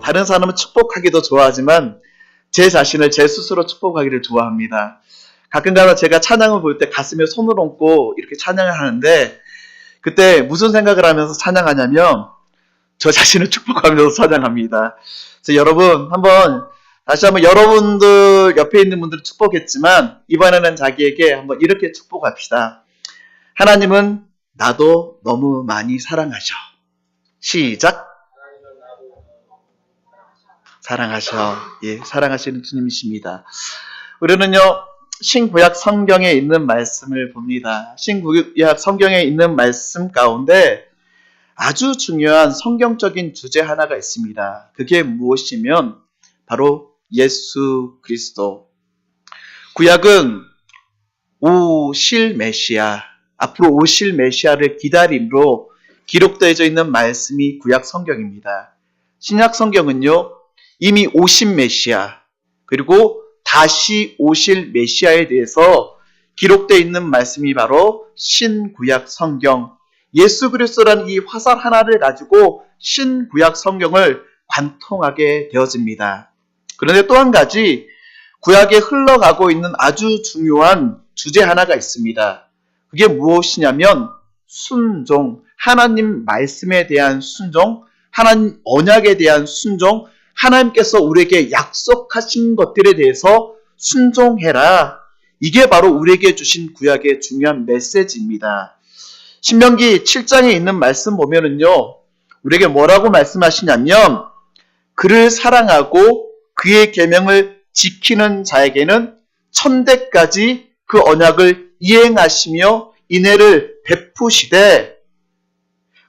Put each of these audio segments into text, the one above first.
다른 사람은 축복하기도 좋아하지만 제 자신을 제 스스로 축복하기를 좋아합니다. 가끔가다 제가 찬양을 볼 때 가슴에 손을 얹고 이렇게 찬양을 하는데 그때 무슨 생각을 하면서 찬양하냐면 저 자신을 축복하면서 찬양합니다. 그래서 여러분 다시 한번 여러분들 옆에 있는 분들을 축복했지만 이번에는 자기에게 한번 이렇게 축복합시다. 하나님은 나도 너무 많이 사랑하셔. 시작. 사랑하셔. 예, 사랑하시는 주님이십니다. 우리는요, 신구약 성경에 있는 말씀을 봅니다. 신구약 성경에 있는 말씀 가운데 아주 중요한 성경적인 주제 하나가 있습니다. 그게 무엇이면 바로 예수 그리스도. 구약은 오실 메시아, 앞으로 오실 메시아를 기다림으로 기록되어져 있는 말씀이 구약 성경입니다. 신약 성경은요, 이미 오신 메시아, 그리고 다시 오실 메시아에 대해서 기록되어 있는 말씀이 바로 신구약 성경, 예수 그리스도라는 이 화살 하나를 가지고 신구약 성경을 관통하게 되어집니다. 그런데 또 한 가지 구약에 흘러가고 있는 아주 중요한 주제 하나가 있습니다. 그게 무엇이냐면 순종, 하나님 말씀에 대한 순종, 하나님 언약에 대한 순종, 하나님께서 우리에게 약속하신 것들에 대해서 순종해라. 이게 바로 우리에게 주신 구약의 중요한 메시지입니다. 신명기 7장에 있는 말씀 보면은요, 우리에게 뭐라고 말씀하시냐면 그를 사랑하고 그의 계명을 지키는 자에게는 천대까지 그 언약을 이행하시며 인애를 베푸시되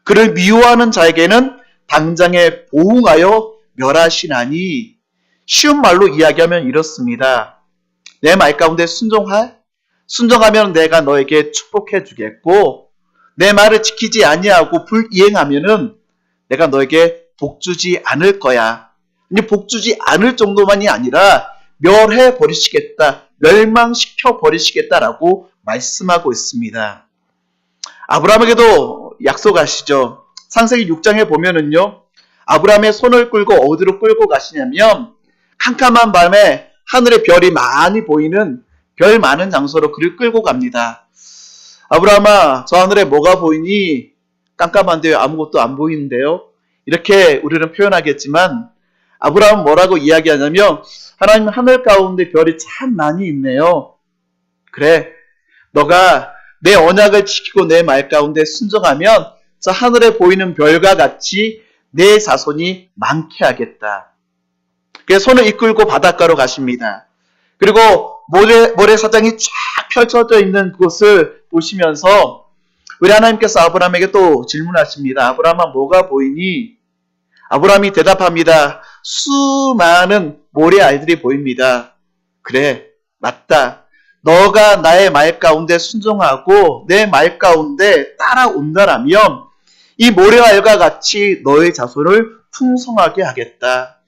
그를 미워하는 자에게는 당장에 보응하여 멸하시나니. 쉬운 말로 이야기하면 이렇습니다. 내 말 가운데 순종하면 내가 너에게 축복해 주겠고 내 말을 지키지 아니하고 불이행하면은 내가 너에게 복주지 않을 거야. 근데 복주지 않을 정도만이 아니라 멸해 버리시겠다, 멸망시켜 버리시겠다라고 말씀하고 있습니다. 아브라함에게도 약속하시죠. 창세기 6장에 보면은요, 아브라함의 손을 끌고 어디로 끌고 가시냐면 캄캄한 밤에 하늘에 별이 많이 보이는 별 많은 장소로 그를 끌고 갑니다. 아브라함아, 저 하늘에 뭐가 보이니? 깜깜한데요, 아무것도 안 보이는데요. 이렇게 우리는 표현하겠지만 아브라함은 뭐라고 이야기하냐면 하나님, 하늘 가운데 별이 참 많이 있네요. 그래, 너가 내 언약을 지키고 내 말 가운데 순종하면 저 하늘에 보이는 별과 같이 내 자손이 많게 하겠다. 그래서 손을 이끌고 바닷가로 가십니다. 그리고 모래사장이 쫙 펼쳐져 있는 곳을 보시면서 우리 하나님께서 아브라함에게 또 질문하십니다. 아브라함아, 뭐가 보이니? 아브라함이 대답합니다. 수많은 모래알들이 보입니다. 그래, 맞다. 너가 나의 말 가운데 순종하고 내 말 가운데 따라온다라면 이 모래알과 같이 너의 자손을 풍성하게 하겠다.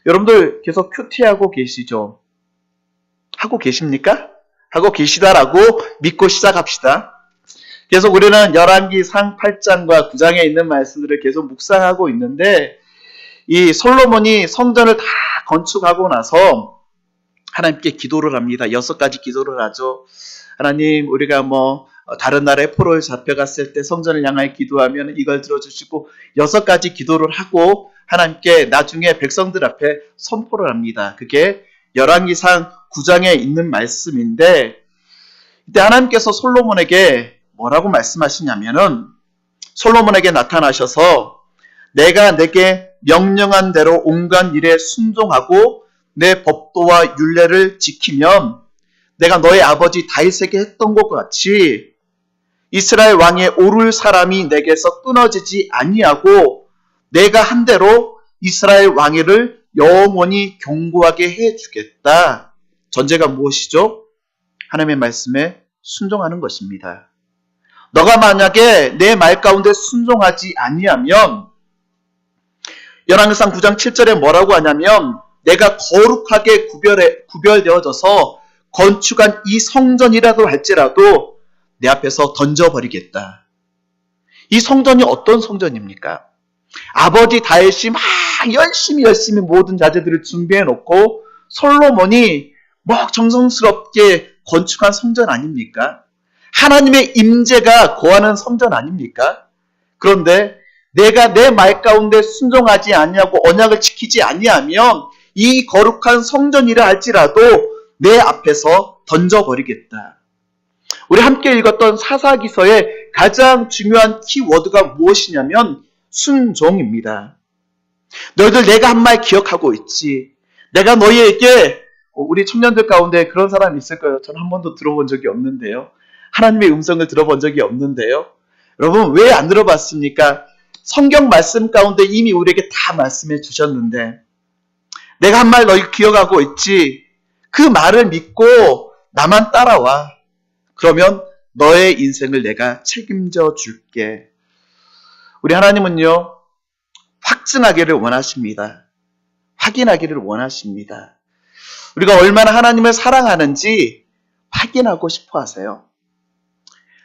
여러분들 계속 큐티하고 계시죠? 하고 계십니까? 하고 계시다라고 믿고 시작합시다. 계속 우리는 열왕기상 8장과 9장에 있는 말씀들을 계속 묵상하고 있는데 이 솔로몬이 성전을 다 건축하고 나서 하나님께 기도를 합니다. 6가지 기도를 하죠. 하나님, 우리가 다른 나라에 포로를 잡혀갔을 때 성전을 향하여 기도하면 이걸 들어주시고 6가지 기도를 하고 하나님께 나중에 백성들 앞에 선포를 합니다. 그게 열왕기상 9장에 있는 말씀인데 이때 하나님께서 솔로몬에게 뭐라고 말씀하시냐면은 솔로몬에게 나타나셔서 내가 내게 명령한 대로 온갖 일에 순종하고 내 법도와 율례를 지키면 내가 너의 아버지 다윗에게 했던 것 같이 이스라엘 왕에 오를 사람이 내게서 끊어지지 아니하고 내가 한 대로 이스라엘 왕위를 영원히 견고하게 해주겠다. 전제가 무엇이죠? 하나님의 말씀에 순종하는 것입니다. 너가 만약에 내 말 가운데 순종하지 아니하면 열왕기상 9장 7절에 뭐라고 하냐면 내가 거룩하게 구별되어져서 건축한 이 성전이라도 할지라도 내 앞에서 던져버리겠다. 이 성전이 어떤 성전입니까? 아버지 다윗이 막 열심히 모든 자재들을 준비해 놓고 솔로몬이 정성스럽게 건축한 성전 아닙니까? 하나님의 임재가 거하는 성전 아닙니까? 그런데 내가 내 말 가운데 순종하지 아니하고 언약을 지키지 아니하면 이 거룩한 성전이라 할지라도 내 앞에서 던져버리겠다. 우리 함께 읽었던 사사기서의 가장 중요한 키워드가 무엇이냐면 순종입니다. 너희들 내가 한 말 기억하고 있지. 내가 너희에게 우리 청년들 가운데 그런 사람이 있을까요? 저는 한 번도 들어본 적이 없는데요. 하나님의 음성을 들어본 적이 없는데요. 여러분 왜 안 들어봤습니까? 성경 말씀 가운데 이미 우리에게 다 말씀해 주셨는데 내가 한 말 너희 기억하고 있지. 그 말을 믿고 나만 따라와. 그러면 너의 인생을 내가 책임져 줄게. 우리 하나님은요. 확증하기를 원하십니다. 확인하기를 원하십니다. 우리가 얼마나 하나님을 사랑하는지 확인하고 싶어 하세요.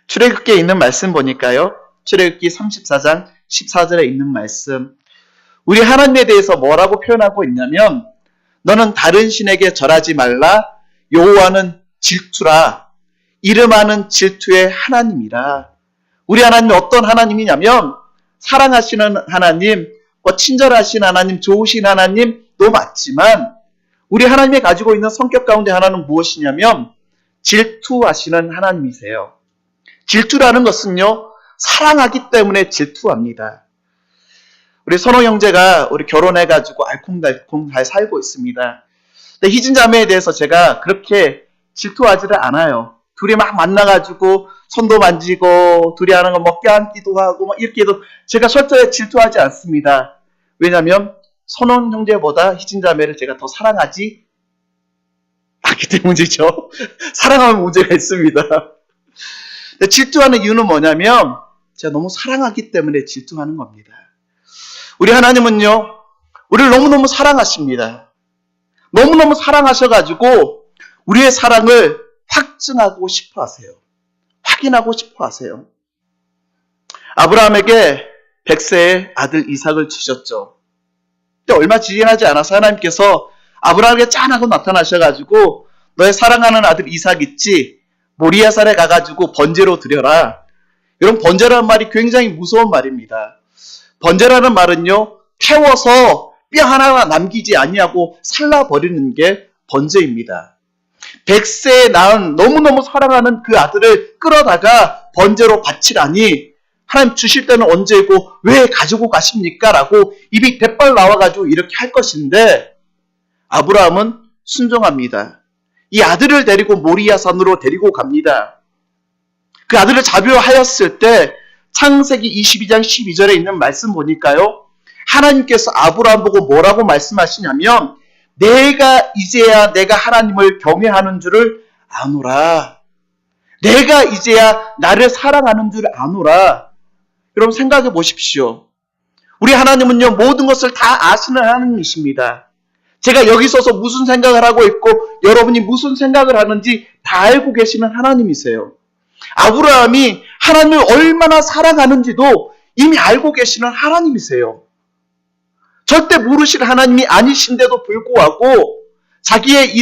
출애굽기에 있는 말씀 보니까요. 출애굽기 34장 14절에 있는 말씀. 우리 하나님에 대해서 뭐라고 표현하고 있냐면 너는 다른 신에게 절하지 말라. 여호와는 질투라. 이름하는 질투의 하나님이라. 우리 하나님이 어떤 하나님이냐면 사랑하시는 하나님, 친절하신 하나님, 좋으신 하나님도 맞지만 우리 하나님이 가지고 있는 성격 가운데 하나는 무엇이냐면 질투하시는 하나님이세요. 질투라는 것은요. 사랑하기 때문에 질투합니다. 우리 선호 형제가 우리 결혼해가지고 알콩달콩 잘 살고 있습니다. 근데 희진 자매에 대해서 제가 그렇게 질투하지를 않아요. 둘이 막 만나가지고 손도 만지고 둘이 하는 거 껴안기도 하고 이렇게 해도 제가 절대 질투하지 않습니다. 왜냐하면 선원 형제보다 희진 자매를 제가 더 사랑하지 않기 때문이죠. 사랑하면 문제가 있습니다. 근데 질투하는 이유는 뭐냐면 제가 너무 사랑하기 때문에 질투하는 겁니다. 우리 하나님은요. 우리를 너무너무 사랑하십니다. 너무너무 사랑하셔가지고 우리의 사랑을 확증하고 싶어 하세요. 확인하고 싶어 하세요. 아브라함에게 100세의 아들 이삭을 주셨죠. 근데 얼마 지나지 않아서 하나님께서 아브라함에게 짠하고 나타나셔가지고 너의 사랑하는 아들 이삭 있지? 모리아산에 가가지고 번제로 드려라. 여러분 번제라는 말이 굉장히 무서운 말입니다. 번제라는 말은요. 태워서 뼈 하나 남기지 아니하고 살라버리는 게 번제입니다. 100세에 낳은 너무너무 사랑하는 그 아들을 끌어다가 번제로 바치라니 하나님 주실 때는 언제고 왜 가지고 가십니까? 라고 입이 대빨 나와가지고 이렇게 할 것인데 아브라함은 순종합니다. 이 아들을 데리고 모리아산으로 데리고 갑니다. 그 아들을 자묘하였을 때 창세기 22장 12절에 있는 말씀 보니까요. 하나님께서 아브라함 보고 뭐라고 말씀하시냐면 내가 이제야 내가 하나님을 경외하는 줄을 아노라. 내가 이제야 나를 사랑하는 줄을 아노라. 여러분 생각해 보십시오. 우리 하나님은요 모든 것을 다 아시는 하나님이십니다. 제가 여기 서서 무슨 생각을 하고 있고 여러분이 무슨 생각을 하는지 다 알고 계시는 하나님이세요. 아브라함이 하나님을 얼마나 사랑하는지도 이미 알고 계시는 하나님이세요. 절대 모르실 하나님이 아니신데도 불구하고 자기의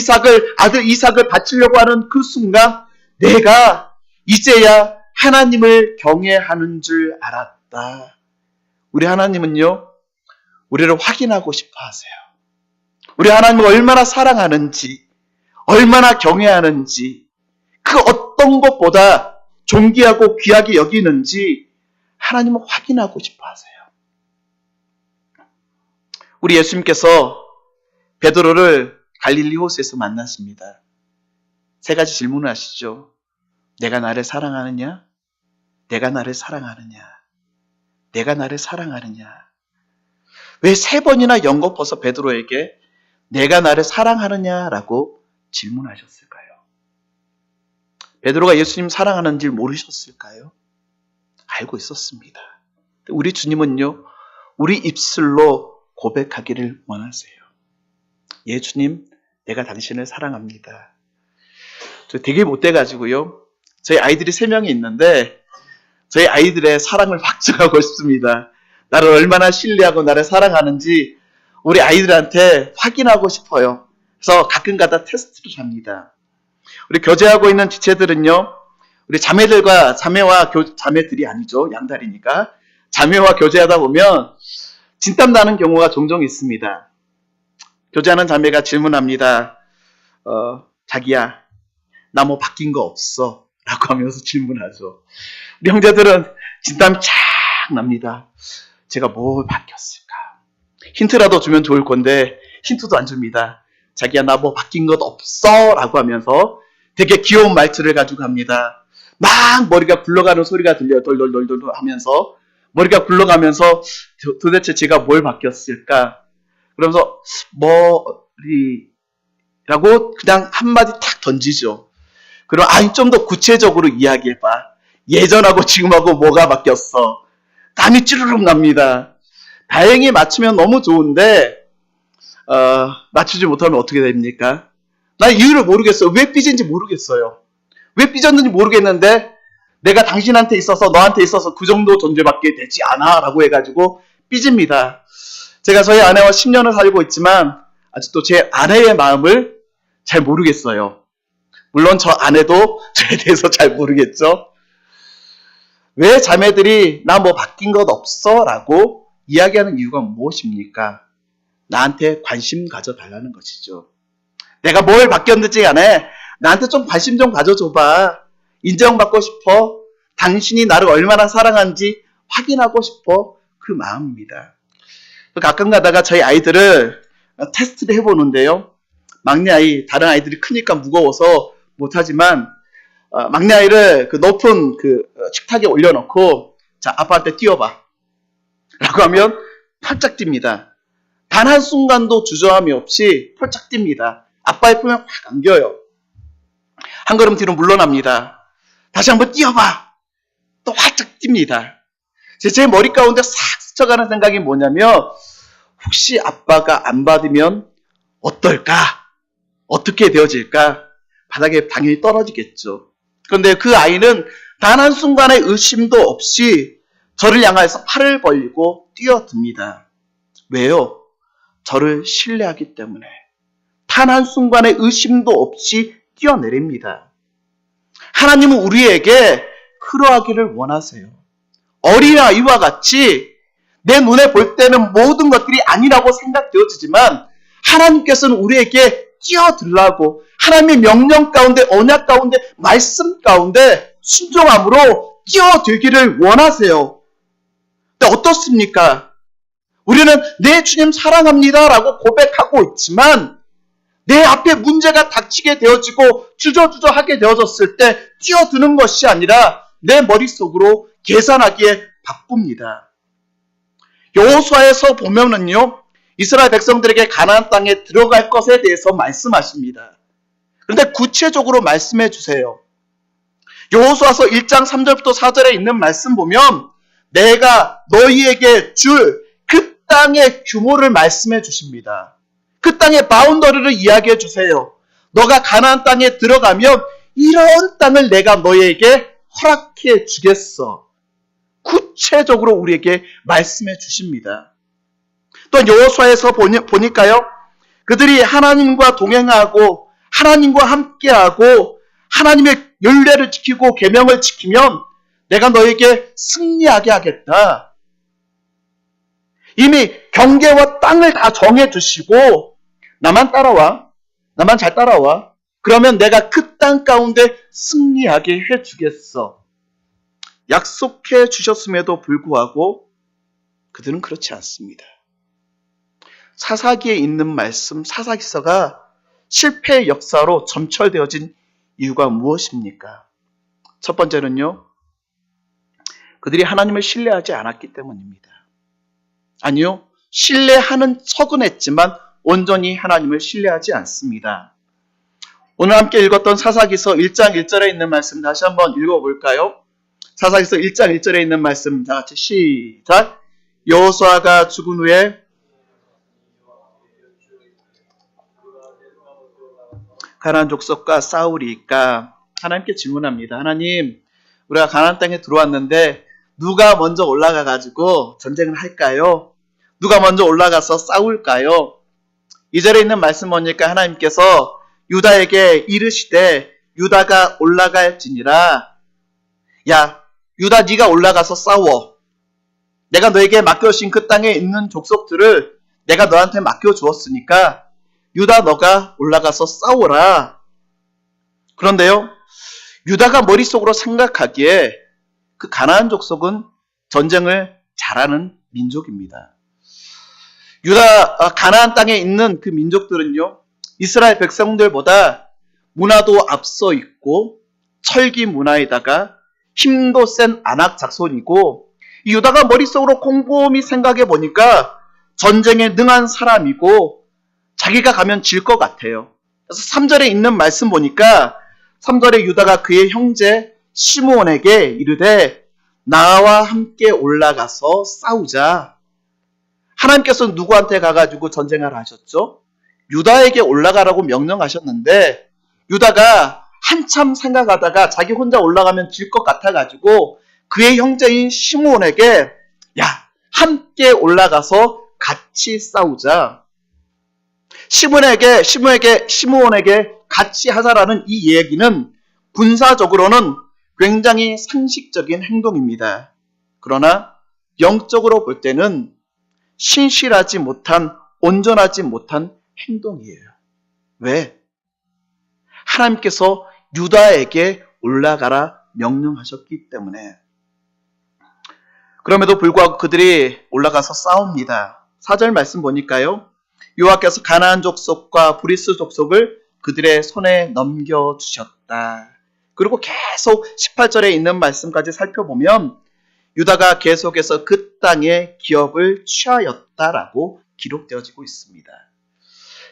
아들 이삭을 바치려고 하는 그 순간 내가 이제야 하나님을 경외하는 줄 알았다. 우리 하나님은요, 우리를 확인하고 싶어 하세요. 우리 하나님을 얼마나 사랑하는지, 얼마나 경외하는지, 그 어떤 것보다 존귀하고 귀하게 여기는지 하나님은 확인하고 싶어 하세요. 우리 예수님께서 베드로를 갈릴리 호수에서 만나십니다. 세 가지 질문을 하시죠. 내가 나를 사랑하느냐? 내가 나를 사랑하느냐? 내가 나를 사랑하느냐? 왜 세 번이나 연거퍼서 베드로에게 내가 나를 사랑하느냐라고 질문하셨을까요? 베드로가 예수님 사랑하는 줄 모르셨을까요? 알고 있었습니다. 우리 주님은요, 우리 입술로 고백하기를 원하세요. 예, 주님, 내가 당신을 사랑합니다. 저 되게 못돼가지고요. 저희 아이들이 3명이 있는데 저희 아이들의 사랑을 확증하고 싶습니다. 나를 얼마나 신뢰하고 나를 사랑하는지 우리 아이들한테 확인하고 싶어요. 그래서 가끔가다 테스트를 합니다. 우리 교제하고 있는 지체들은요, 우리 자매들이 아니죠. 양다리니까. 자매와 교제하다 보면 진땀 나는 경우가 종종 있습니다. 교제하는 자매가 질문합니다. 자기야, 나 뭐 바뀐 거 없어? 라고 하면서 질문하죠. 우리 형제들은 진땀이 쫙 납니다. 제가 뭘 바뀌었을까? 힌트라도 주면 좋을 건데 힌트도 안 줍니다. 자기야, 나 뭐 바뀐 것 없어? 라고 하면서 되게 귀여운 말투를 가지고 갑니다. 막 머리가 굴러가는 소리가 들려요. 돌돌돌돌 하면서 머리가 굴러가면서 도대체 제가 뭘 바뀌었을까? 그러면서 머리라고 그냥 한마디 탁 던지죠. 그럼 좀 더 구체적으로 이야기해봐. 예전하고 지금하고 뭐가 바뀌었어? 땀이 찌르륵 납니다. 다행히 맞추면 너무 좋은데 맞추지 못하면 어떻게 됩니까? 난 이유를 모르겠어요. 왜 삐진지 모르겠어요. 왜 삐졌는지 모르겠는데 내가 당신한테 있어서 너한테 있어서 그 정도 존재밖에 되지 않아 라고 해가지고 삐집니다. 제가 저희 아내와 10년을 살고 있지만 아직도 제 아내의 마음을 잘 모르겠어요. 물론 저 아내도 저에 대해서 잘 모르겠죠. 왜 자매들이 나 뭐 바뀐 것 없어? 라고 이야기하는 이유가 무엇입니까? 나한테 관심 가져달라는 것이죠. 내가 뭘 바뀌었는지 간에 나한테 좀 관심 좀 가져줘봐. 인정받고 싶어. 당신이 나를 얼마나 사랑하는지 확인하고 싶어. 그 마음입니다. 가끔 가다가 저희 아이들을 테스트를 해보는데요. 막내 아이, 다른 아이들이 크니까 무거워서 못하지만 막내 아이를 그 높은 식탁에 올려놓고 자, 아빠한테 뛰어봐 라고 하면 펄쩍 뜁니다. 단 한순간도 주저함이 없이 펄쩍 뜁니다. 아빠의 품에 확 안겨요. 한 걸음 뒤로 물러납니다. 다시 한번 뛰어봐. 또 활짝 뜁니다. 제 머리 가운데 싹 스쳐가는 생각이 뭐냐면 혹시 아빠가 안 받으면 어떨까? 어떻게 되어질까? 바닥에 당연히 떨어지겠죠. 그런데 그 아이는 단 한순간의 의심도 없이 저를 향해서 팔을 벌리고 뛰어듭니다. 왜요? 저를 신뢰하기 때문에. 단 한순간의 의심도 없이 뛰어내립니다. 하나님은 우리에게 그러하기를 원하세요. 어린아이와 같이 내 눈에 볼 때는 모든 것들이 아니라고 생각되어지지만 하나님께서는 우리에게 뛰어들라고 하나님의 명령 가운데 언약 가운데 말씀 가운데 순종함으로 뛰어들기를 원하세요. 근데 어떻습니까? 우리는 내 주님 사랑합니다 라고 고백하고 있지만 내 앞에 문제가 닥치게 되어지고 주저주저하게 되어졌을 때 뛰어드는 것이 아니라 내 머릿속으로 계산하기에 바쁩니다. 여호수아에서 보면은요, 이스라엘 백성들에게 가나안 땅에 들어갈 것에 대해서 말씀하십니다. 그런데 구체적으로 말씀해 주세요. 여호수아서 1장 3절부터 4절에 있는 말씀 보면 내가 너희에게 줄 그 땅의 규모를 말씀해 주십니다. 그 땅의 바운더리를 이야기해 주세요. 너가 가나안 땅에 들어가면 이런 땅을 내가 너희에게 허락해 주겠어. 구체적으로 우리에게 말씀해 주십니다. 또 여호수아에서 보니까요. 그들이 하나님과 동행하고 하나님과 함께하고 하나님의 율례를 지키고 계명을 지키면 내가 너에게 승리하게 하겠다. 이미 경계와 땅을 다 정해 주시고 나만 따라와. 나만 잘 따라와. 그러면 내가 그 땅 가운데 승리하게 해 주겠어. 약속해 주셨음에도 불구하고 그들은 그렇지 않습니다. 사사기에 있는 말씀, 사사기서가 실패의 역사로 점철되어진 이유가 무엇입니까? 첫 번째는요, 그들이 하나님을 신뢰하지 않았기 때문입니다. 아니요, 신뢰하는 척은 했지만 온전히 하나님을 신뢰하지 않습니다. 오늘 함께 읽었던 사사기서 1장 1절에 있는 말씀 다시 한번 읽어볼까요? 사사기서 1장 1절에 있는 말씀 다 같이 시작. 여호수아가 죽은 후에 가나안 족속과 싸우리까? 하나님께 질문합니다. 하나님, 우리가 가나안 땅에 들어왔는데 누가 먼저 올라가 가지고 전쟁을 할까요? 누가 먼저 올라가서 싸울까요? 2절에 있는 말씀 보니까 하나님께서 유다에게 이르시되 유다가 올라갈지니라. 야, 유다 네가 올라가서 싸워. 내가 너에게 맡겨주신 그 땅에 있는 족속들을 내가 너한테 맡겨주었으니까 유다 너가 올라가서 싸워라. 그런데요, 유다가 머릿속으로 생각하기에 그 가나안 족속은 전쟁을 잘하는 민족입니다. 가나안 땅에 있는 그 민족들은요, 이스라엘 백성들보다 문화도 앞서 있고 철기 문화에다가 힘도 센 안악 작손이고, 유다가 머릿속으로 곰곰이 생각해 보니까 전쟁에 능한 사람이고 자기가 가면 질 것 같아요. 그래서 3절에 있는 말씀 보니까 3절에 유다가 그의 형제 시므온에게 이르되 나와 함께 올라가서 싸우자. 하나님께서 누구한테 가가지고 전쟁을 하셨죠? 유다에게 올라가라고 명령하셨는데 유다가 한참 생각하다가 자기 혼자 올라가면 질 것 같아가지고 그의 형제인 시므온에게 야, 함께 올라가서 같이 싸우자. 시므온에게 같이 하자라는 이 얘기는 군사적으로는 굉장히 상식적인 행동입니다. 그러나 영적으로 볼 때는 신실하지 못한, 온전하지 못한 행동이에요. 왜? 하나님께서 유다에게 올라가라 명령하셨기 때문에. 그럼에도 불구하고 그들이 올라가서 싸웁니다. 4절 말씀 보니까요, 여호와께서 가나안 족속과 브리스 족속을 그들의 손에 넘겨주셨다. 그리고 계속 18절에 있는 말씀까지 살펴보면 유다가 계속해서 그 땅의 기업을 취하였다라고 기록되어지고 있습니다.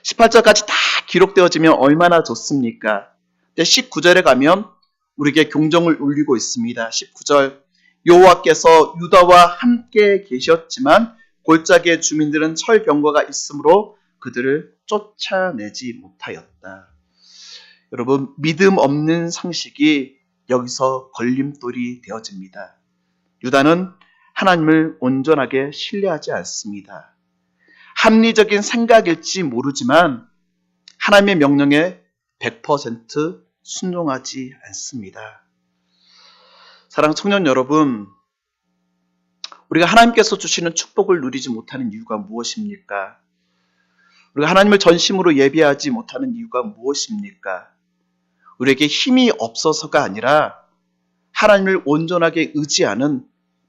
18절까지 다 기록되어지면 얼마나 좋습니까? 근데 19절에 가면 우리에게 경종을 울리고 있습니다. 19절, 여호와께서 유다와 함께 계셨지만 골짜기의 주민들은 철병거가 있으므로 그들을 쫓아내지 못하였다. 여러분, 믿음 없는 상식이 여기서 걸림돌이 되어집니다. 유다는 하나님을 온전하게 신뢰하지 않습니다. 합리적인 생각일지 모르지만 하나님의 명령에 100% 순종하지 않습니다. 사랑하는 청년 여러분, 우리가 하나님께서 주시는 축복을 누리지 못하는 이유가 무엇입니까? 우리가 하나님을 전심으로 예배하지 못하는 이유가 무엇입니까? 우리에게 힘이 없어서가 아니라 하나님을 온전하게 의지하는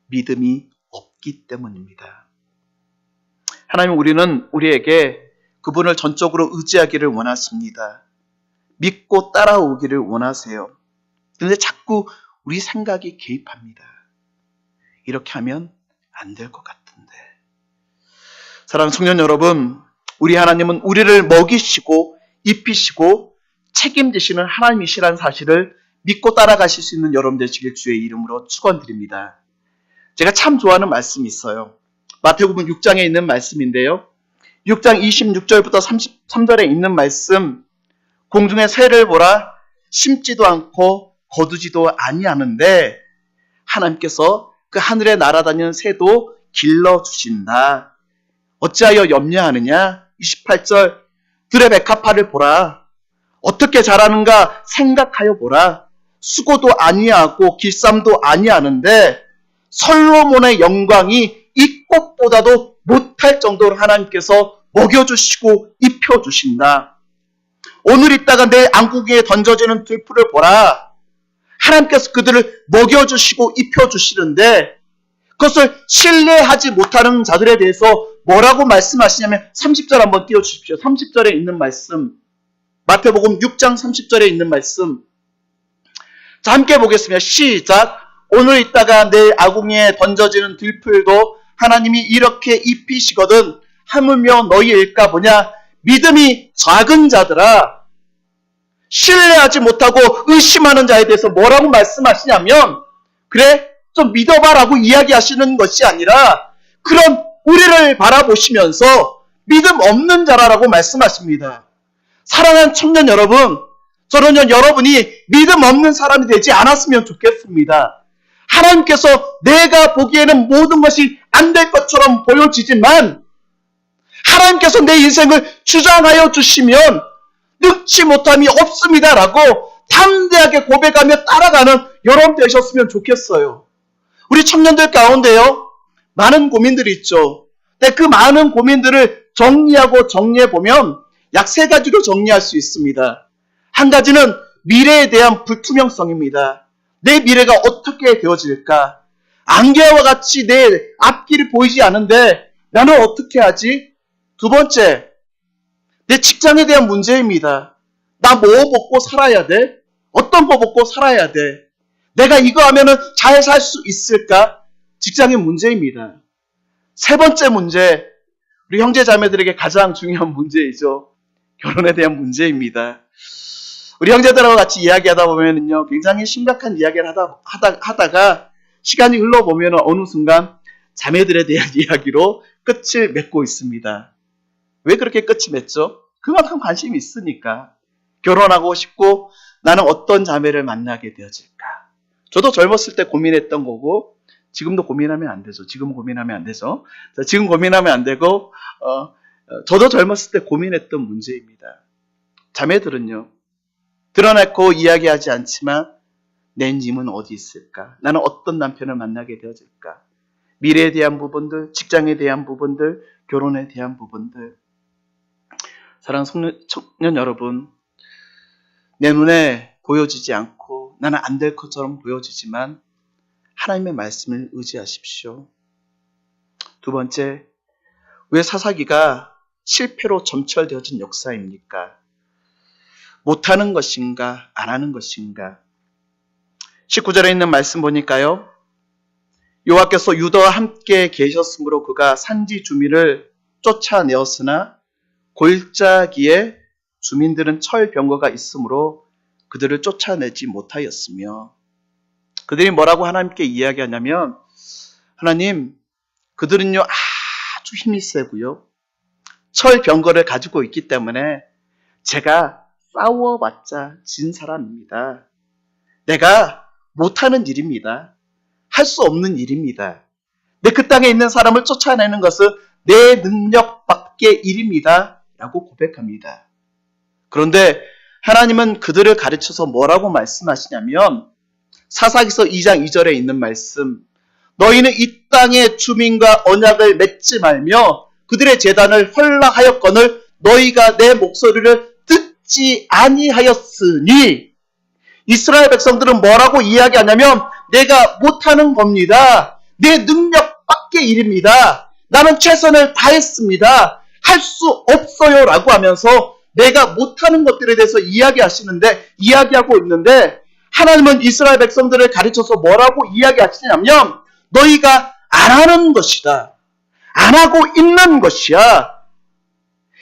믿음이 없기 때문입니다. 하나님, 우리는 우리에게 그분을 전적으로 의지하기를 원하십니다. 믿고 따라오기를 원하세요. 그런데 자꾸 우리 생각이 개입합니다. 이렇게 하면 안 될 것 같은데. 사랑하는 청년 여러분, 우리 하나님은 우리를 먹이시고 입히시고 책임지시는 하나님이시라는 사실을 믿고 따라가실 수 있는 여러분 되시길 주의 이름으로 축원드립니다. 제가 참 좋아하는 말씀이 있어요. 마태복음 6장에 있는 말씀인데요. 6장 26절부터 33절에 있는 말씀, 공중의 새를 보라, 심지도 않고 거두지도 아니하는데 하나님께서 그 하늘에 날아다니는 새도 길러주신다. 어찌하여 염려하느냐? 28절, 들의 백합화를 보라. 어떻게 자라는가 생각하여 보라. 수고도 아니하고 길쌈도 아니하는데 솔로몬의 영광이 이 꽃보다도 못할 정도로 하나님께서 먹여주시고 입혀주신다. 오늘 있다가 내일 안구기에 던져지는 들풀을 보라. 하나님께서 그들을 먹여주시고 입혀주시는데 그것을 신뢰하지 못하는 자들에 대해서 뭐라고 말씀하시냐면 30절 한번 띄워주십시오. 30절에 있는 말씀, 마태복음 6장 30절에 있는 말씀. 자, 함께 보겠습니다. 시작. 오늘 있다가 내일 아궁이에 던져지는 들풀도 하나님이 이렇게 입히시거든 하물며 너희일까 보냐. 믿음이 작은 자들아, 신뢰하지 못하고 의심하는 자에 대해서 뭐라고 말씀하시냐면, 그래 좀 믿어봐라고 이야기하시는 것이 아니라 그런 우리를 바라보시면서 믿음 없는 자라라고 말씀하십니다. 사랑하는 청년 여러분, 저는요, 여러분이 믿음 없는 사람이 되지 않았으면 좋겠습니다. 하나님께서 내가 보기에는 모든 것이 안 될 것처럼 보여지지만 하나님께서 내 인생을 주장하여 주시면 늙지 못함이 없습니다라고 담대하게 고백하며 따라가는 여러분 되셨으면 좋겠어요. 우리 청년들 가운데요, 많은 고민들이 있죠. 근데 그 많은 고민들을 정리해보면 약 3가지로 정리할 수 있습니다. 한 가지는 미래에 대한 불투명성입니다. 내 미래가 어떻게 되어질까? 안개와 같이 내 앞길이 보이지 않은데 나는 어떻게 하지? 2번째, 내 직장에 대한 문제입니다. 나 뭐 먹고 살아야 돼? 어떤 거 먹고 살아야 돼? 내가 이거 하면은 잘 살 수 있을까? 직장의 문제입니다. 3번째 문제, 우리 형제 자매들에게 가장 중요한 문제이죠. 결혼에 대한 문제입니다. 우리 형제들하고 같이 이야기하다 보면은요, 굉장히 심각한 이야기를 하다가 시간이 흘러보면 어느 순간 자매들에 대한 이야기로 끝을 맺고 있습니다. 왜 그렇게 끝이 맺죠? 그만큼 관심이 있으니까. 결혼하고 싶고 나는 어떤 자매를 만나게 되어질까? 저도 젊었을 때 고민했던 거고 지금도 고민하면 안 되죠. 지금 고민하면 안 되죠. 지금 고민하면 안 되고 저도 젊었을 때 고민했던 문제입니다. 자매들은요, 드러내고 이야기하지 않지만 내 님은 어디 있을까? 나는 어떤 남편을 만나게 되어질까? 미래에 대한 부분들, 직장에 대한 부분들, 결혼에 대한 부분들. 사랑하는 청년 여러분, 내 눈에 보여지지 않고 나는 안 될 것처럼 보여지지만 하나님의 말씀을 의지하십시오. 2번째, 왜 사사기가 실패로 점철되어진 역사입니까? 못하는 것인가, 안 하는 것인가? 19절에 있는 말씀 보니까요, 여호와께서 유다와 함께 계셨으므로 그가 산지 주민을 쫓아내었으나 골짜기에 주민들은 철병거가 있으므로 그들을 쫓아내지 못하였으며, 그들이 뭐라고 하나님께 이야기하냐면, 하나님, 그들은요 아주 힘이 세고요, 철병거를 가지고 있기 때문에 제가 싸워봤자 진 사람입니다. 내가 못하는 일입니다. 할 수 없는 일입니다. 그 땅에 있는 사람을 쫓아내는 것은 내 능력 밖의 일입니다. 라고 고백합니다. 그런데 하나님은 그들을 가르쳐서 뭐라고 말씀하시냐면, 사사기서 2장 2절에 있는 말씀, 너희는 이 땅의 주민과 언약을 맺지 말며 그들의 제단을 헐락하였거늘 너희가 내 목소리를 듣지 아니하였으니, 이스라엘 백성들은 뭐라고 이야기하냐면 내가 못하는 겁니다. 내 능력 밖의 일입니다. 나는 최선을 다했습니다. 할 수 없어요 라고 하면서 내가 못하는 것들에 대해서 이야기하고 있는데, 하나님은 이스라엘 백성들을 가르쳐서 뭐라고 이야기하시냐면 너희가 안 하는 것이다. 안 하고 있는 것이야.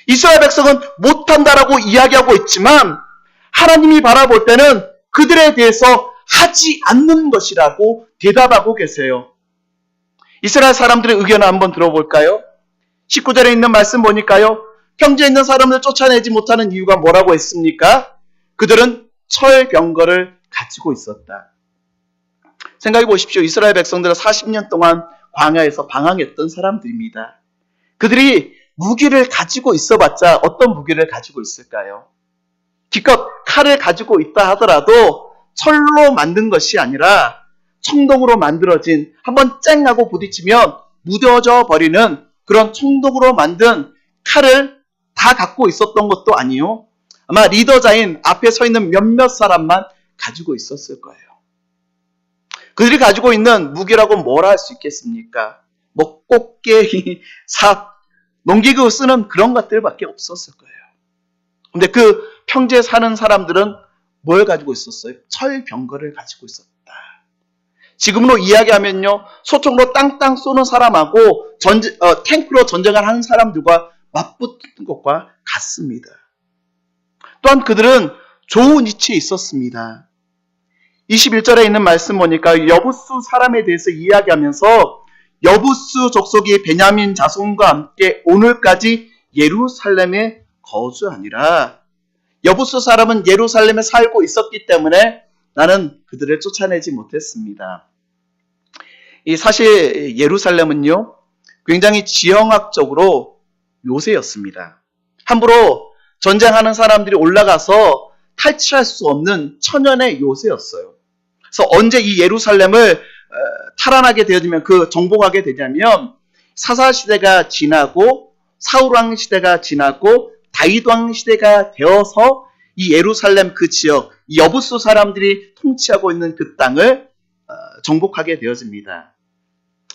이스라엘 백성은 못한다라고 이야기하고 있지만 하나님이 바라볼 때는 그들에 대해서 하지 않는 것이라고 대답하고 계세요. 이스라엘 사람들의 의견을 한번 들어볼까요? 19절에 있는 말씀 보니까요, 평지에 있는 사람을 쫓아내지 못하는 이유가 뭐라고 했습니까? 그들은 철병거를 가지고 있었다. 생각해 보십시오. 이스라엘 백성들은 40년 동안 광야에서 방황했던 사람들입니다. 그들이 무기를 가지고 있어봤자 어떤 무기를 가지고 있을까요? 기껏 칼을 가지고 있다 하더라도 철로 만든 것이 아니라 청동으로 만들어진, 한번 쨍 하고 부딪히면 무뎌져 버리는 그런 청동으로 만든 칼을 다 갖고 있었던 것도 아니요, 아마 리더자인 앞에 서 있는 몇몇 사람만 가지고 있었을 거예요. 그들이 가지고 있는 무기라고 뭘 할 수 있겠습니까? 뭐 꽃게기, 삽, 농기구 쓰는 그런 것들밖에 없었을 거예요. 근데 그 평지에 사는 사람들은 뭘 가지고 있었어요? 철병거를 가지고 있었다. 지금으로 이야기하면요, 소총으로 땅땅 쏘는 사람하고 탱크로 전쟁을 하는 사람들과 맞붙는 것과 같습니다. 또한 그들은 좋은 위치에 있었습니다. 21절에 있는 말씀 보니까 여부수 사람에 대해서 이야기하면서 여부수 족속이 베냐민 자손과 함께 오늘까지 예루살렘에 거주하니라. 여부수 사람은 예루살렘에 살고 있었기 때문에 나는 그들을 쫓아내지 못했습니다. 사실 예루살렘은요, 굉장히 지형학적으로 요새였습니다. 함부로 전쟁하는 사람들이 올라가서 탈취할 수 없는 천연의 요새였어요. 그래서 언제 이 예루살렘을 탈환하게 되어지면, 정복하게 되냐면 사사 시대가 지나고 사울 왕 시대가 지나고 다윗 왕 시대가 되어서 이 예루살렘 그 지역, 이 여부수 사람들이 통치하고 있는 그 땅을 정복하게 되어집니다.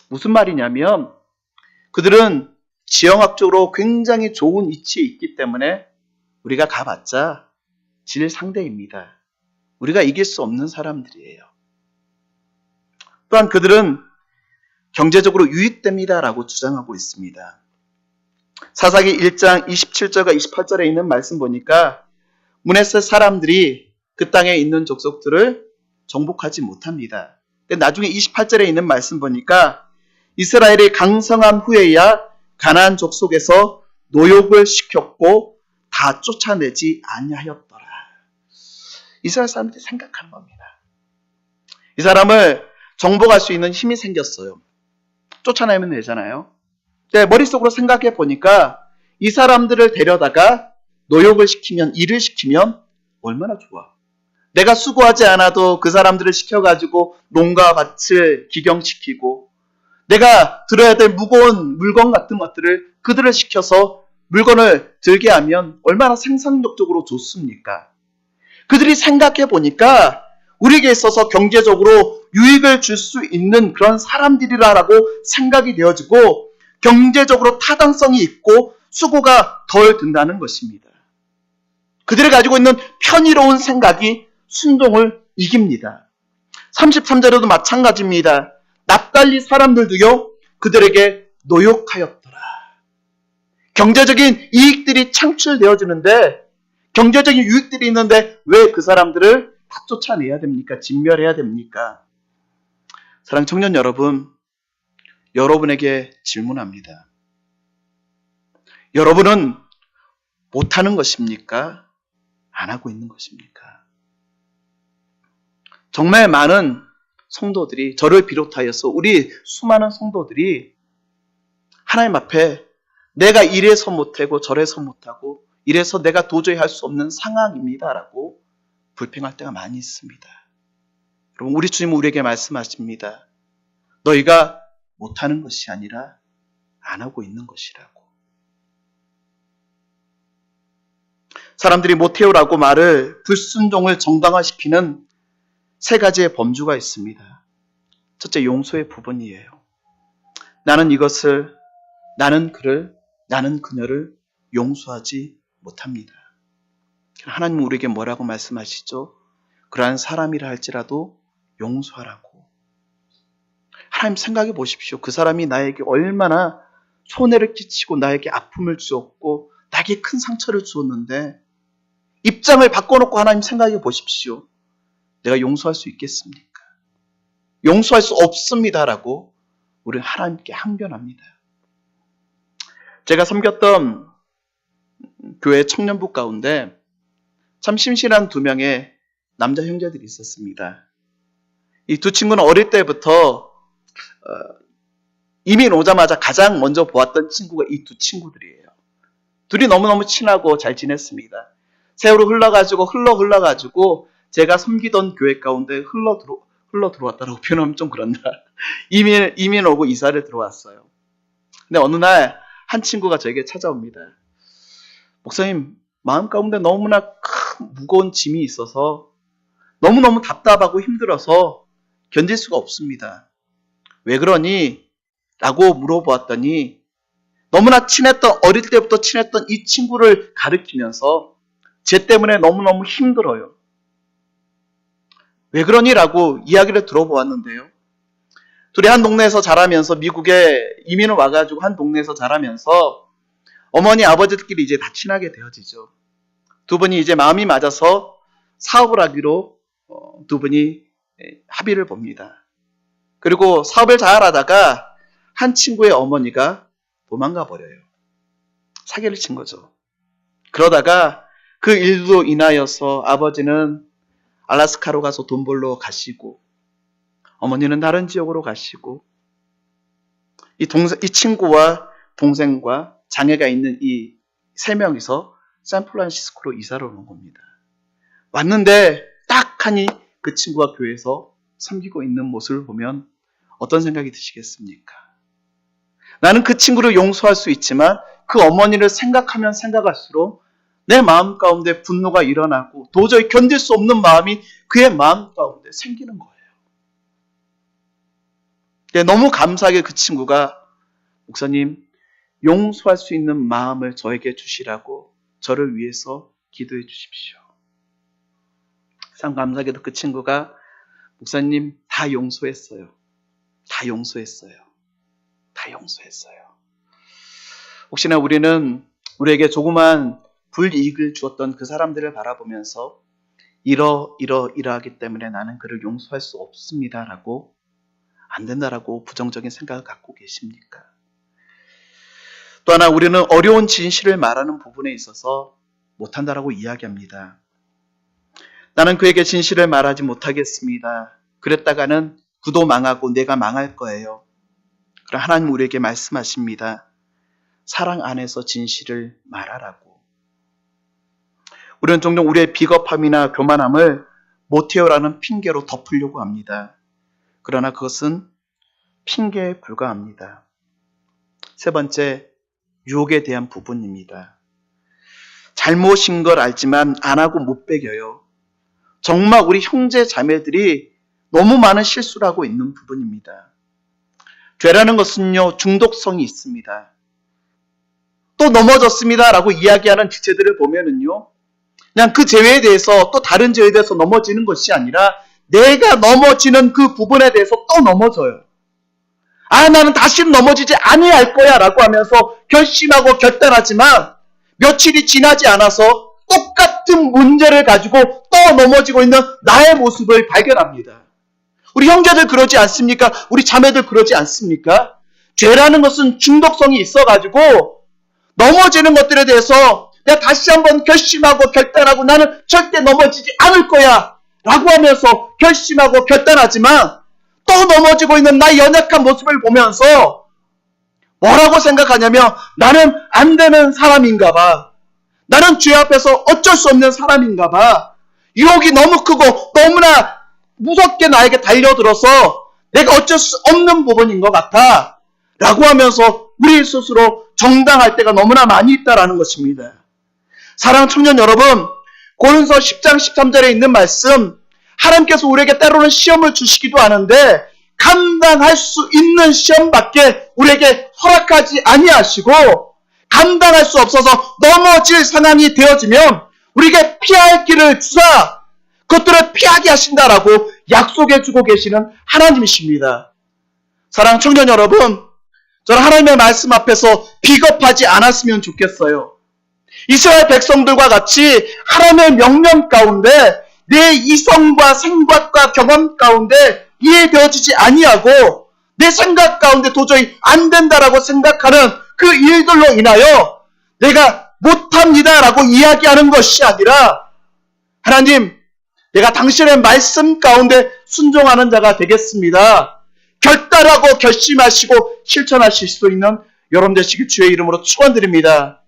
무슨 말이냐면 그들은 지형학적으로 굉장히 좋은 위치에 있기 때문에 우리가 가봤자 질 상대입니다. 우리가 이길 수 없는 사람들이에요. 또한 그들은 경제적으로 유익됩니다라고 주장하고 있습니다. 사사기 1장 27절과 28절에 있는 말씀 보니까 문에서 사람들이 그 땅에 있는 족속들을 정복하지 못합니다. 근데 나중에 28절에 있는 말씀 보니까 이스라엘이 강성한 후에야 가나안 족속에서 노역을 시켰고 다 쫓아내지 아니하였더라. 이스라엘 사람들이 생각한 겁니다. 이 사람을 정복할 수 있는 힘이 생겼어요. 쫓아내면 되잖아요. 근데 머릿속으로 생각해 보니까 이 사람들을 데려다가 노역을 시키면, 일을 시키면 얼마나 좋아. 내가 수고하지 않아도 그 사람들을 시켜가지고 농가 밭을 기경시키고 내가 들어야 될 무거운 물건 같은 것들을 그들을 시켜서 물건을 들게 하면 얼마나 생산력적으로 좋습니까? 그들이 생각해 보니까 우리에게 있어서 경제적으로 유익을 줄 수 있는 그런 사람들이라고 생각이 되어지고 경제적으로 타당성이 있고 수고가 덜 든다는 것입니다. 그들이 가지고 있는 편의로운 생각이 순종을 이깁니다. 33절에도 마찬가지입니다. 납달리 사람들도요, 그들에게 노역하였더라. 경제적인 이익들이 창출되어지는데, 경제적인 유익들이 있는데 왜 그 사람들을 다 쫓아내야 됩니까? 진멸해야 됩니까? 사랑하는 청년 여러분, 여러분에게 질문합니다. 여러분은 못하는 것입니까? 안 하고 있는 것입니까? 정말 많은 성도들이, 저를 비롯하여서 우리 수많은 성도들이 하나님 앞에 내가 이래서 못하고 저래서 못하고 이래서 내가 도저히 할 수 없는 상황입니다라고 불평할 때가 많이 있습니다. 여러분, 우리 주님은 우리에게 말씀하십니다. 너희가 못하는 것이 아니라 안 하고 있는 것이라고. 사람들이 못해요라고 말을, 불순종을 정당화시키는 세 가지의 범주가 있습니다. 첫째, 용서의 부분이에요. 나는 이것을, 나는 그를, 나는 그녀를 용서하지 못합니다. 하나님은 우리에게 뭐라고 말씀하시죠? 그러한 사람이라 할지라도 용서하라고. 하나님 생각해 보십시오. 그 사람이 나에게 얼마나 손해를 끼치고 나에게 아픔을 주었고 나에게 큰 상처를 주었는데 입장을 바꿔놓고 하나님 생각해 보십시오. 내가 용서할 수 있겠습니까? 용서할 수 없습니다라고 우리는 하나님께 항변합니다. 제가 섬겼던 교회 청년부 가운데 참 심실한 두 명의 남자 형제들이 있었습니다. 이 두 친구는 어릴 때부터 이민 오자마자 가장 먼저 보았던 친구가 이 두 친구들이에요. 둘이 너무너무 친하고 잘 지냈습니다. 세월이 흘러가지고 제가 섬기던 교회 가운데 흘러 들어왔다라고 표현하면 좀 그런다. 이민 오고 이사를 들어왔어요. 근데 어느 날 한 친구가 저에게 찾아옵니다. 목사님, 마음 가운데 너무나 큰 무거운 짐이 있어서 너무너무 답답하고 힘들어서 견딜 수가 없습니다. 왜 그러니? 라고 물어보았더니 너무나 어릴 때부터 친했던 이 친구를 가리키면서 쟤 때문에 너무너무 힘들어요. 왜 그러니? 라고 이야기를 들어보았는데요. 둘이 한 동네에서 자라면서, 미국에 이민을 와가지고 한 동네에서 자라면서 어머니 아버지들끼리 이제 다 친하게 되어지죠. 두 분이 이제 마음이 맞아서 사업을 하기로 두 분이 합의를 봅니다. 그리고 사업을 잘 하다가 한 친구의 어머니가 도망가 버려요. 사기를 친 거죠. 그러다가 그 일로 인하여서 아버지는 알래스카로 가서 돈 벌러 가시고 어머니는 다른 지역으로 가시고 이 친구와 동생과 장애가 있는 이 세 명이서 샌프란시스코로 이사를 오는 겁니다. 왔는데 딱 하니 그 친구가 교회에서 섬기고 있는 모습을 보면 어떤 생각이 드시겠습니까? 나는 그 친구를 용서할 수 있지만 그 어머니를 생각하면 생각할수록 내 마음 가운데 분노가 일어나고 도저히 견딜 수 없는 마음이 그의 마음 가운데 생기는 거예요. 너무 감사하게 그 친구가 목사님 용서할 수 있는 마음을 저에게 주시라고 저를 위해서 기도해 주십시오. 참 감사하게도 그 친구가 목사님 다 용서했어요. 다 용서했어요. 다 용서했어요. 혹시나 우리는 우리에게 조그만 불이익을 주었던 그 사람들을 바라보면서 이러하기 때문에 나는 그를 용서할 수 없습니다라고 안 된다라고 부정적인 생각을 갖고 계십니까? 또 하나 우리는 어려운 진실을 말하는 부분에 있어서 못한다라고 이야기합니다. 나는 그에게 진실을 말하지 못하겠습니다. 그랬다가는 그도 망하고 내가 망할 거예요. 그럼 하나님 우리에게 말씀하십니다. 사랑 안에서 진실을 말하라고. 우리는 종종 우리의 비겁함이나 교만함을 못해요라는 핑계로 덮으려고 합니다. 그러나 그것은 핑계에 불과합니다. 세 번째, 유혹에 대한 부분입니다. 잘못인 걸 알지만 안 하고 못 배겨요. 정말 우리 형제 자매들이 너무 많은 실수를 하고 있는 부분입니다. 죄라는 것은요, 중독성이 있습니다. 또 넘어졌습니다 라고 이야기하는 지체들을 보면은요, 그냥 그 죄에 대해서 또 다른 죄에 대해서 넘어지는 것이 아니라 내가 넘어지는 그 부분에 대해서 또 넘어져요. 나는 다시는 넘어지지 아니할 거야 라고 하면서 결심하고 결단하지만 며칠이 지나지 않아서 똑같은 문제를 가지고 또 넘어지고 있는 나의 모습을 발견합니다. 우리 형제들 그러지 않습니까? 우리 자매들 그러지 않습니까? 죄라는 것은 중독성이 있어가지고 넘어지는 것들에 대해서 내가 다시 한번 결심하고 결단하고 나는 절대 넘어지지 않을 거야 라고 하면서 결심하고 결단하지만 또 넘어지고 있는 나의 연약한 모습을 보면서 뭐라고 생각하냐면 나는 안 되는 사람인가 봐. 나는 죄 앞에서 어쩔 수 없는 사람인가 봐. 유혹이 너무 크고 너무나 무섭게 나에게 달려들어서 내가 어쩔 수 없는 부분인 것 같아 라고 하면서 우리 스스로 정당할 때가 너무나 많이 있다라는 것입니다. 사랑하는 청년 여러분, 고린서 10장 13절에 있는 말씀, 하나님께서 우리에게 때로는 시험을 주시기도 하는데 감당할 수 있는 시험밖에 우리에게 허락하지 아니하시고 감당할 수 없어서 넘어질 상황이 되어지면 우리에게 피할 길을 주사 그것들을 피하게 하신다라고 약속해주고 계시는 하나님이십니다. 사랑하는 청년 여러분, 저는 하나님의 말씀 앞에서 비겁하지 않았으면 좋겠어요. 이스라엘 백성들과 같이 하나님의 명령 가운데 내 이성과 생각과 경험 가운데 이해되어지지 아니하고 내 생각 가운데 도저히 안 된다라고 생각하는 그 일들로 인하여 내가 못합니다라고 이야기하는 것이 아니라 하나님, 내가 당신의 말씀 가운데 순종하는 자가 되겠습니다. 결단하고 결심하시고 실천하실 수 있는 여러분 되시길 주의 이름으로 축원드립니다.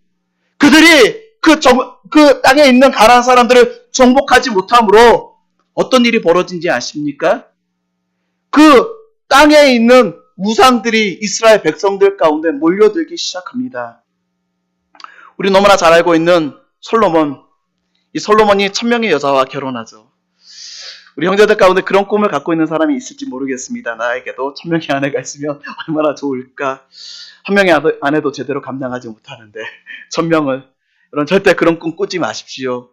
그들이 그 땅에 있는 가나안 사람들을 정복하지 못함으로 어떤 일이 벌어진지 아십니까? 그 땅에 있는 우상들이 이스라엘 백성들 가운데 몰려들기 시작합니다. 우리 너무나 잘 알고 있는 솔로몬, 이 솔로몬이 1000명의 여자와 결혼하죠. 우리 형제들 가운데 그런 꿈을 갖고 있는 사람이 있을지 모르겠습니다. 나에게도 1000명의 아내가 있으면 얼마나 좋을까. 한 명의 아내도 제대로 감당하지 못하는데 1000명을, 여러분 절대 그런 꿈 꾸지 마십시오.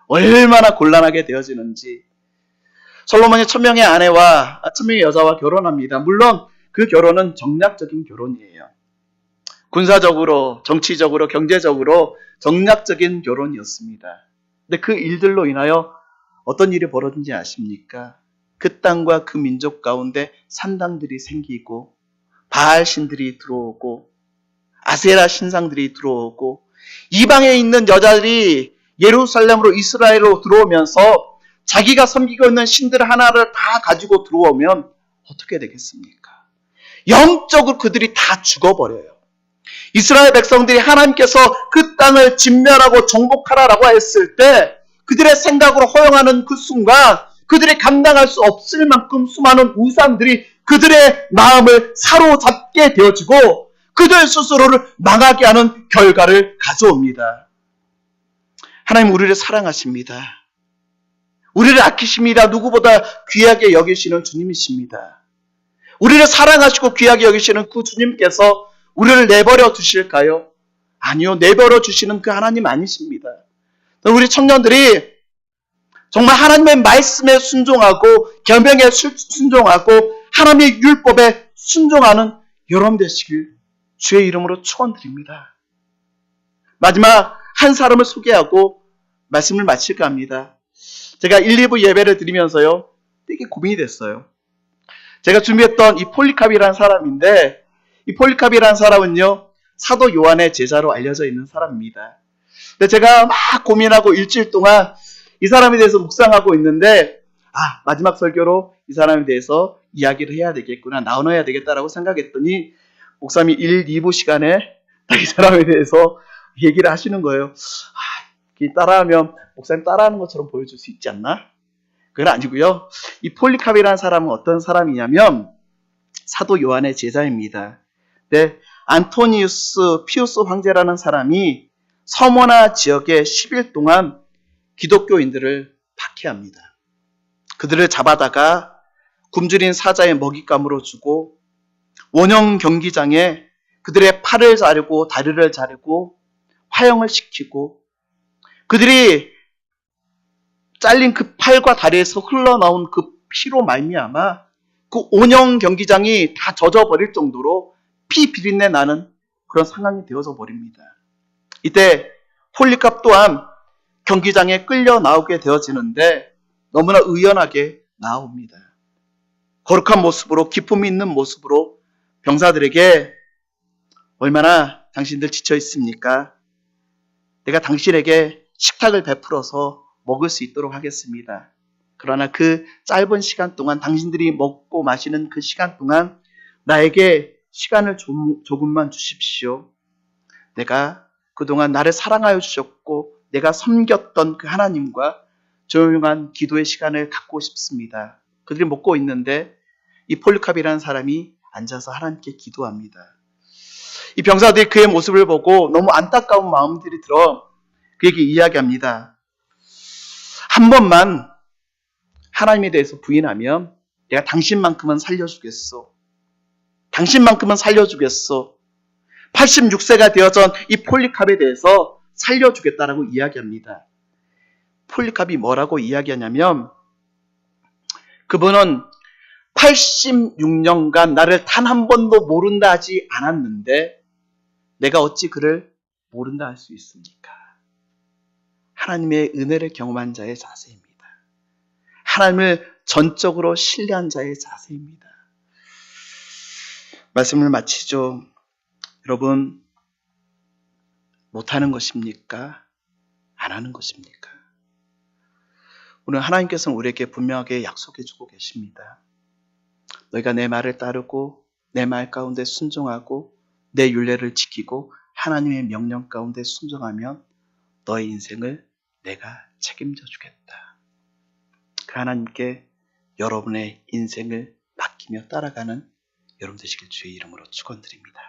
얼마나 곤란하게 되어지는지. 솔로몬이 1000명의 아내와 1000명의 여자와 결혼합니다. 물론 그 결혼은 정략적인 결혼이에요. 군사적으로, 정치적으로, 경제적으로 정략적인 결혼이었습니다. 근데 그 일들로 인하여 어떤 일이 벌어진지 아십니까? 그 땅과 그 민족 가운데 산당들이 생기고 바알 신들이 들어오고 아세라 신상들이 들어오고 이방에 있는 여자들이 예루살렘으로 이스라엘로 들어오면서 자기가 섬기고 있는 신들 하나를 다 가지고 들어오면 어떻게 되겠습니까? 영적으로 그들이 다 죽어버려요. 이스라엘 백성들이 하나님께서 그 땅을 진멸하고 정복하라라고 했을 때 그들의 생각으로 허용하는 그 순간 그들이 감당할 수 없을 만큼 수많은 우상들이 그들의 마음을 사로잡게 되어지고 그들 스스로를 망하게 하는 결과를 가져옵니다. 하나님 우리를 사랑하십니다. 우리를 아끼십니다. 누구보다 귀하게 여기시는 주님이십니다. 우리를 사랑하시고 귀하게 여기시는 그 주님께서 우리를 내버려 두실까요? 아니요. 내버려 주시는 그 하나님 아니십니다. 우리 청년들이 정말 하나님의 말씀에 순종하고 계명에 순종하고 하나님의 율법에 순종하는 여러분 되시길 주의 이름으로 축원드립니다. 마지막 한 사람을 소개하고 말씀을 마칠까 합니다. 제가 1, 2부 예배를 드리면서요. 되게 고민이 됐어요. 제가 준비했던 이 폴리캅이라는 사람인데 이 폴리캅이라는 사람은요. 사도 요한의 제자로 알려져 있는 사람입니다. 근데 제가 막 고민하고 일주일 동안 이 사람에 대해서 묵상하고 있는데 마지막 설교로 이 사람에 대해서 이야기를 해야 되겠구나. 나눠야 되겠다라고 생각했더니 목사님이 1, 2부 시간에 이 사람에 대해서 얘기를 하시는 거예요. 따라하면 목사님 따라하는 것처럼 보여줄 수 있지 않나? 그건 아니고요. 이 폴리캅이라는 사람은 어떤 사람이냐면 사도 요한의 제자입니다. 네, 안토니우스 피우스 황제라는 사람이 서머나 지역에 10일 동안 기독교인들을 박해합니다. 그들을 잡아다가 굶주린 사자의 먹잇감으로 주고 원형 경기장에 그들의 팔을 자르고 다리를 자르고 화형을 시키고 그들이 잘린 그 팔과 다리에서 흘러나온 그 피로 말미암아 그 원형 경기장이 다 젖어버릴 정도로 피 비린내 나는 그런 상황이 되어져 버립니다. 이때 폴리캅 또한 경기장에 끌려 나오게 되어지는데 너무나 의연하게 나옵니다. 거룩한 모습으로 기쁨이 있는 모습으로 병사들에게 얼마나 당신들 지쳐 있습니까? 내가 당신에게 식탁을 베풀어서 먹을 수 있도록 하겠습니다. 그러나 그 짧은 시간 동안 당신들이 먹고 마시는 그 시간 동안 나에게 시간을 조금만 주십시오. 내가 그동안 나를 사랑하여 주셨고 내가 섬겼던 그 하나님과 조용한 기도의 시간을 갖고 싶습니다. 그들이 먹고 있는데 이 폴리캅이라는 사람이 앉아서 하나님께 기도합니다. 이 병사들이 그의 모습을 보고 너무 안타까운 마음들이 들어 그에게 이야기합니다. 한 번만 하나님에 대해서 부인하면 내가 당신만큼은 살려주겠소. 당신만큼은 살려주겠소. 86세가 되어전 이 폴리캅에 대해서 살려주겠다라고 이야기합니다. 폴리캅이 뭐라고 이야기하냐면 그분은 86년간 나를 단 한 번도 모른다 하지 않았는데 내가 어찌 그를 모른다 할 수 있습니까? 하나님의 은혜를 경험한 자의 자세입니다. 하나님을 전적으로 신뢰한 자의 자세입니다. 말씀을 마치죠. 여러분, 못하는 것입니까? 안 하는 것입니까? 오늘 하나님께서는 우리에게 분명하게 약속해 주고 계십니다. 너희가 내 말을 따르고 내 말 가운데 순종하고 내 율례를 지키고 하나님의 명령 가운데 순종하면 너의 인생을 내가 책임져 주겠다. 그 하나님께 여러분의 인생을 맡기며 따라가는 여러분 되시길 주의 이름으로 축원드립니다.